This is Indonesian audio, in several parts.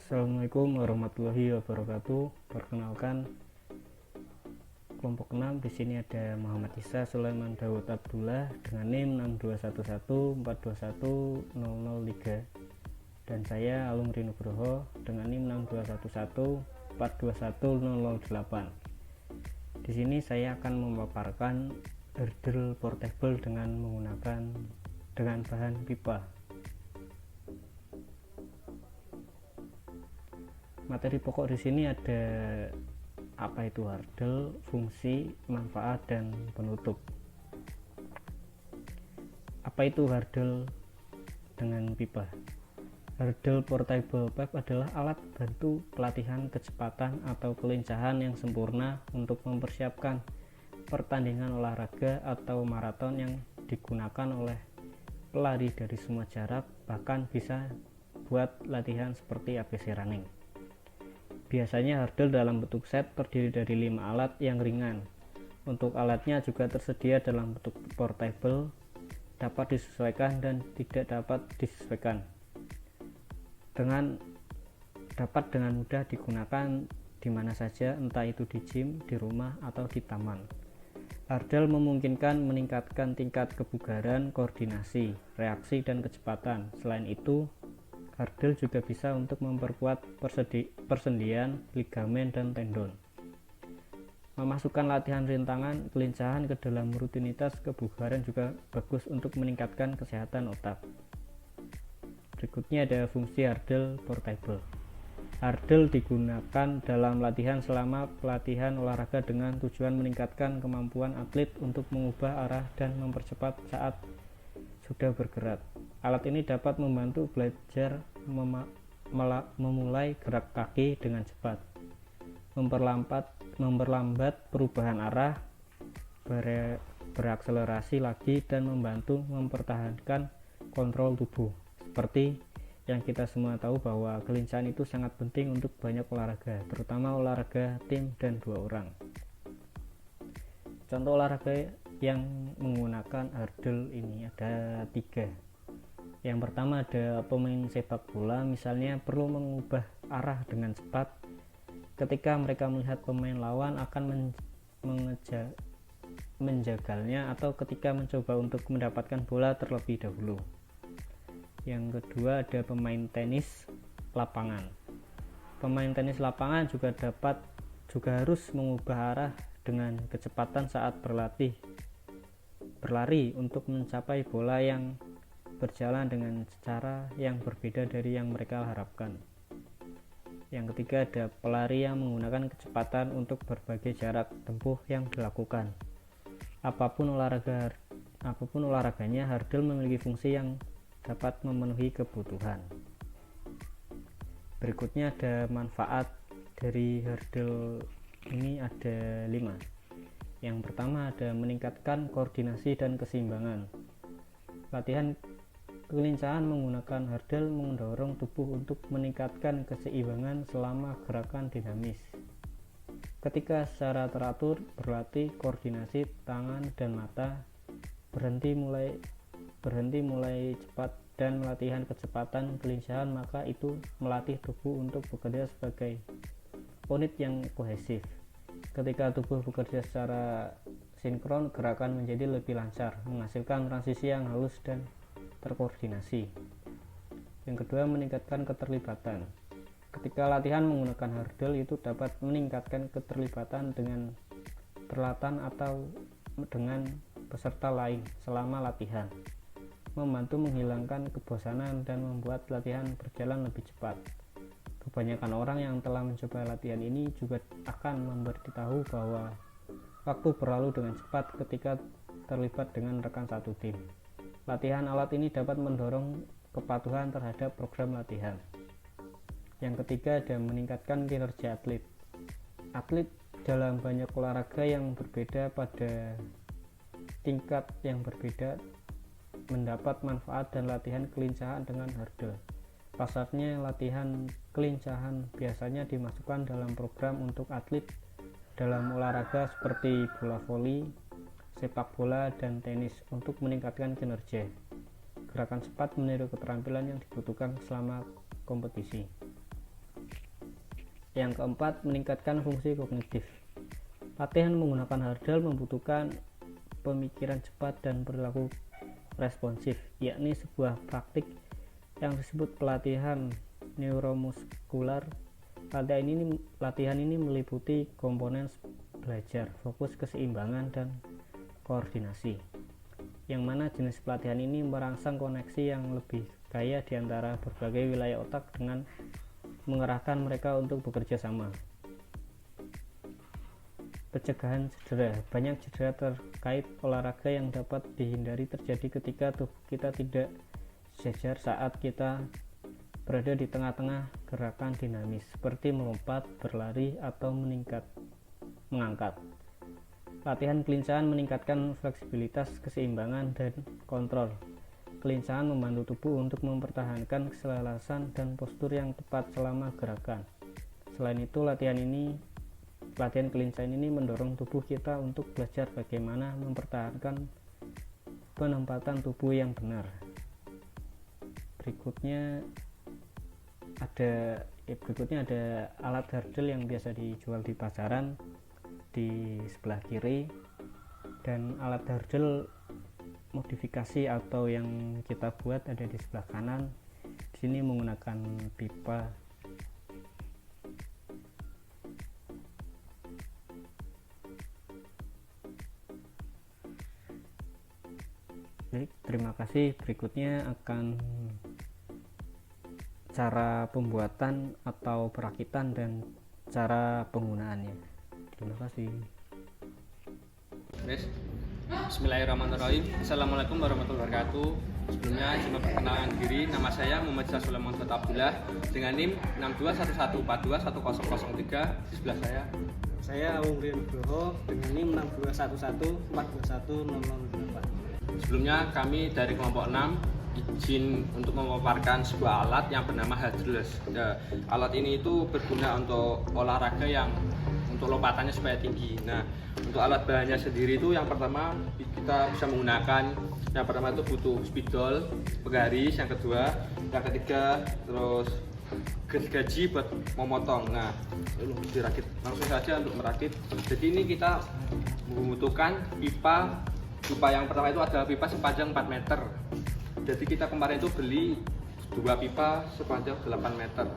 Assalamualaikum warahmatullahi wabarakatuh. Perkenalkan, kelompok 6 di sini ada Muhammad Isa Sulaiman Dawud Abdullah dengan NIM 62114210003 dan saya Alumri Nugroho dengan NIM 62114210008. Di sini saya akan memaparkan hurdle portable dengan bahan pipa. Materi pokok di sini ada apa itu hurdle, fungsi, manfaat, dan penutup. Apa itu hurdle dengan pipa? Hurdle portable pipe adalah alat bantu pelatihan kecepatan atau kelincahan yang sempurna untuk mempersiapkan pertandingan olahraga atau maraton yang digunakan oleh pelari dari semua jarak, bahkan bisa buat latihan seperti ABC running. Biasanya hurdle dalam bentuk set terdiri dari 5 alat yang ringan. Untuk alatnya juga tersedia dalam bentuk portable, dapat disesuaikan dan tidak dapat disesuaikan. Dapat dengan mudah digunakan di mana saja, entah itu di gym, di rumah, atau di taman. Hurdle memungkinkan meningkatkan tingkat kebugaran, koordinasi, reaksi, dan kecepatan. Selain itu, hurdle juga bisa untuk memperkuat persendian, ligamen, dan tendon. Memasukkan latihan rintangan, kelincahan ke dalam rutinitas kebugaran juga bagus untuk meningkatkan kesehatan otak. Berikutnya ada fungsi hurdle portable. Hurdle digunakan dalam latihan selama pelatihan olahraga dengan tujuan meningkatkan kemampuan atlet untuk mengubah arah dan mempercepat saat sudah bergerak. Alat ini dapat membantu belajar memulai gerak kaki dengan cepat, memperlambat perubahan arah, berakselerasi lagi, dan membantu mempertahankan kontrol tubuh. Seperti yang kita semua tahu bahwa kelincahan itu sangat penting untuk banyak olahraga, terutama olahraga tim dan 2 orang. Contoh olahraga yang menggunakan hurdle ini ada 3. Yang pertama ada pemain sepak bola, misalnya perlu mengubah arah dengan cepat ketika mereka melihat pemain lawan akan menjagalnya atau ketika mencoba untuk mendapatkan bola terlebih dahulu. Yang kedua ada pemain tenis lapangan. Pemain tenis lapangan juga harus mengubah arah dengan kecepatan saat berlari untuk mencapai bola yang berjalan dengan cara yang berbeda dari yang mereka harapkan. Yang ketiga ada pelari yang menggunakan kecepatan untuk berbagai jarak tempuh yang dilakukan. Apapun olahraganya, hurdle memiliki fungsi yang dapat memenuhi kebutuhan. Berikutnya ada manfaat dari hurdle ini ada 5. Yang pertama ada meningkatkan koordinasi dan keseimbangan. Latihan kelincahan menggunakan hurdle mendorong tubuh untuk meningkatkan keseimbangan selama gerakan dinamis. Ketika secara teratur berlatih koordinasi tangan dan mata, berhenti mulai cepat, dan latihan kecepatan kelincahan, maka itu melatih tubuh untuk bekerja sebagai unit yang kohesif. Ketika tubuh bekerja secara sinkron, gerakan menjadi lebih lancar, menghasilkan transisi yang halus dan terkoordinasi. Yang kedua, meningkatkan keterlibatan. Ketika latihan menggunakan hurdle itu dapat meningkatkan keterlibatan dengan peralatan atau dengan peserta lain selama latihan, membantu menghilangkan kebosanan dan membuat latihan berjalan lebih cepat. Kebanyakan orang yang telah mencoba latihan ini juga akan memberitahu bahwa waktu berlalu dengan cepat ketika terlibat dengan rekan satu tim. Latihan alat ini dapat mendorong kepatuhan terhadap program latihan. Yang ketiga ada meningkatkan kinerja atlet. Atlet dalam banyak olahraga yang berbeda pada tingkat yang berbeda mendapat manfaat dan latihan kelincahan dengan hurdle. Pasarnya latihan kelincahan biasanya dimasukkan dalam program untuk atlet dalam olahraga seperti bola voli, sepak bola, dan tenis untuk meningkatkan kinerja. Gerakan cepat meniru keterampilan yang dibutuhkan selama kompetisi. Yang keempat, meningkatkan fungsi kognitif. Latihan menggunakan hurdle membutuhkan pemikiran cepat dan perilaku responsif, yakni sebuah praktik yang disebut pelatihan neuromuskular. Latihan ini meliputi komponen belajar, fokus, keseimbangan, dan koordinasi, yang mana jenis pelatihan ini merangsang koneksi yang lebih kaya di antara berbagai wilayah otak dengan mengerahkan mereka untuk bekerja sama. Pencegahan cedera. Banyak cedera terkait olahraga yang dapat dihindari terjadi ketika tubuh kita tidak sejajar saat kita berada di tengah-tengah gerakan dinamis seperti melompat, berlari, atau mengangkat. Latihan kelincahan meningkatkan fleksibilitas, keseimbangan, dan kontrol. Kelincahan membantu tubuh untuk mempertahankan keselarasan dan postur yang tepat selama gerakan. Selain itu, latihan kelincahan ini mendorong tubuh kita untuk belajar bagaimana mempertahankan penempatan tubuh yang benar. Berikutnya ada alat hurdle yang biasa dijual di pasaran di sebelah kiri, dan alat hurdle modifikasi atau yang kita buat ada di sebelah kanan. Di sini menggunakan pipa. Baik, terima kasih. Berikutnya akan cara pembuatan atau perakitan dan cara penggunaannya. Terima kasih. Bismillahirrahmanirrahim. Assalamualaikum warahmatullahi wabarakatuh. Sebelumnya izin memperkenalkan diri. Nama saya Muhammad Sulaiman Abdullah dengan NIM 6211421003. Di sebelah saya Ungri Nugroho dengan NIM 6211421008. Sebelumnya kami dari kelompok 6 izin untuk memaparkan sebuah alat yang bernama hurdle. Alat ini itu berguna untuk olahraga yang untuk lompatannya supaya tinggi. Nah, untuk alat bahannya sendiri itu yang pertama kita bisa menggunakan, yang pertama itu butuh spidol, penggaris, yang kedua, yang ketiga terus gergaji buat memotong. Nah, dirakit langsung saja untuk merakit. Jadi ini kita membutuhkan pipa yang pertama itu adalah pipa sepanjang 4 meter. Jadi kita kemarin itu beli 2 pipa sepanjang 8 meter.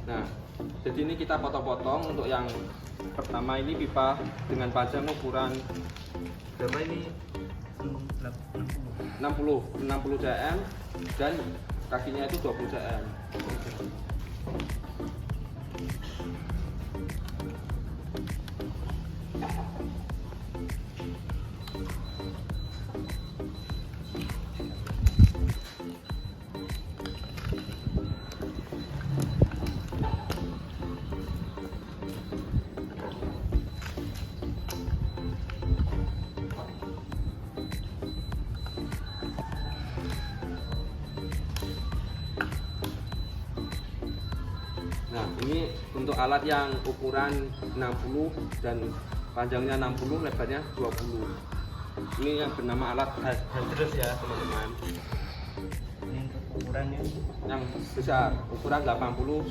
Nah, jadi ini kita potong-potong. Untuk yang pertama ini pipa dengan panjang ukuran berapa ini? 60 cm dan kakinya itu 20 cm. Nah, ini untuk alat yang ukuran 60 dan panjangnya 60, lebarnya 20. Ini yang bernama alat hurdle ya, teman-teman. Ini untuk ukurannya Yang besar, ukuran 80,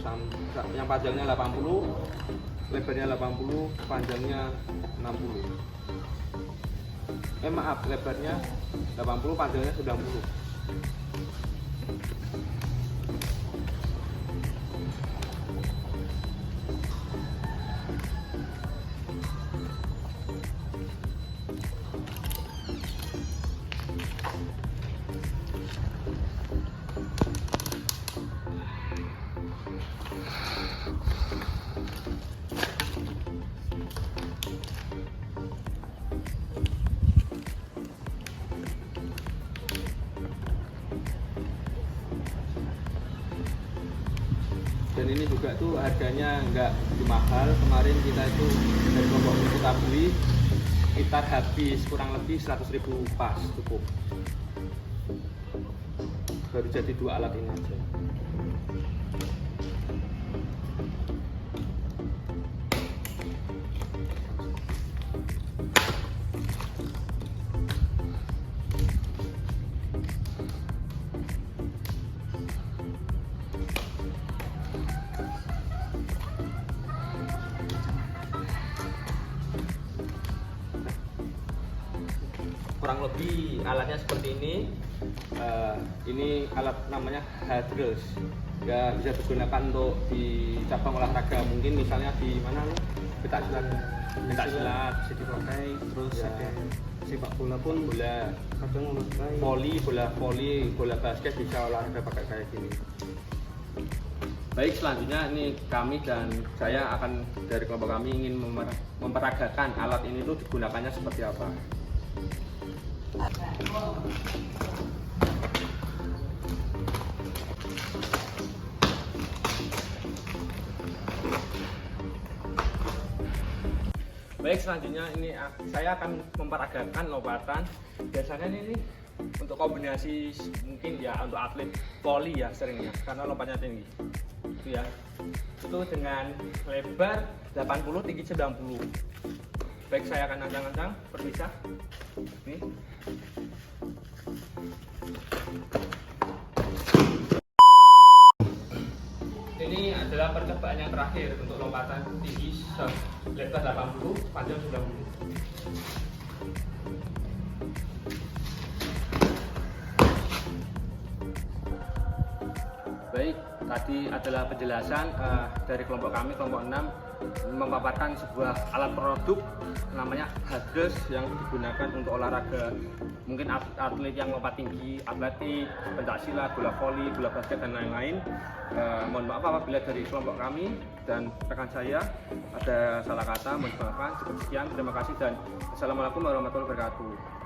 yang panjangnya 80, lebarnya 80, panjangnya 60. Lebarnya 80, panjangnya 90. Dan ini juga tuh harganya nggak mahal. Kemarin kita itu dari kelompok kita beli sekitar habis kurang lebih 100.000 pas, cukup. Baru jadi 2 alat ini aja. kurang lebih alatnya seperti ini. Ini alat namanya hardress, ya bisa digunakan untuk di cabang olahraga, mungkin misalnya di mana nih, pencak silat bisa dipakai, terus Ya. ada sepak bola pun bola kadang memakai. bola voli, bola basket bisa olahraga pakai kayak gini. Baik, selanjutnya ini kami dan saya akan dari kelompok kami ingin memperagakan alat ini tuh digunakannya seperti apa. Baik, selanjutnya ini saya akan memperagakan lompatan. Biasanya ini untuk kombinasi mungkin ya untuk atlet voli ya seringnya karena lompatnya tinggi. Itu ya. Itu dengan lebar 80, tinggi 90. Baik, saya akan ancang-ancang perpisah. Nih. Ini adalah percobaan yang terakhir untuk lompatan tinggi lebar 80, panjang 90. Baik, tadi adalah penjelasan dari kelompok kami, kelompok 6, memaparkan sebuah alat produk namanya hardress yang digunakan untuk olahraga mungkin atlet yang lompat tinggi, atletik, pencaksilat, bola voli, bola basket dan lain-lain. Mohon maaf apabila dari kelompok kami dan rekan saya ada salah kata, mohon maaf. Cukup sekian, terima kasih dan assalamualaikum warahmatullahi wabarakatuh.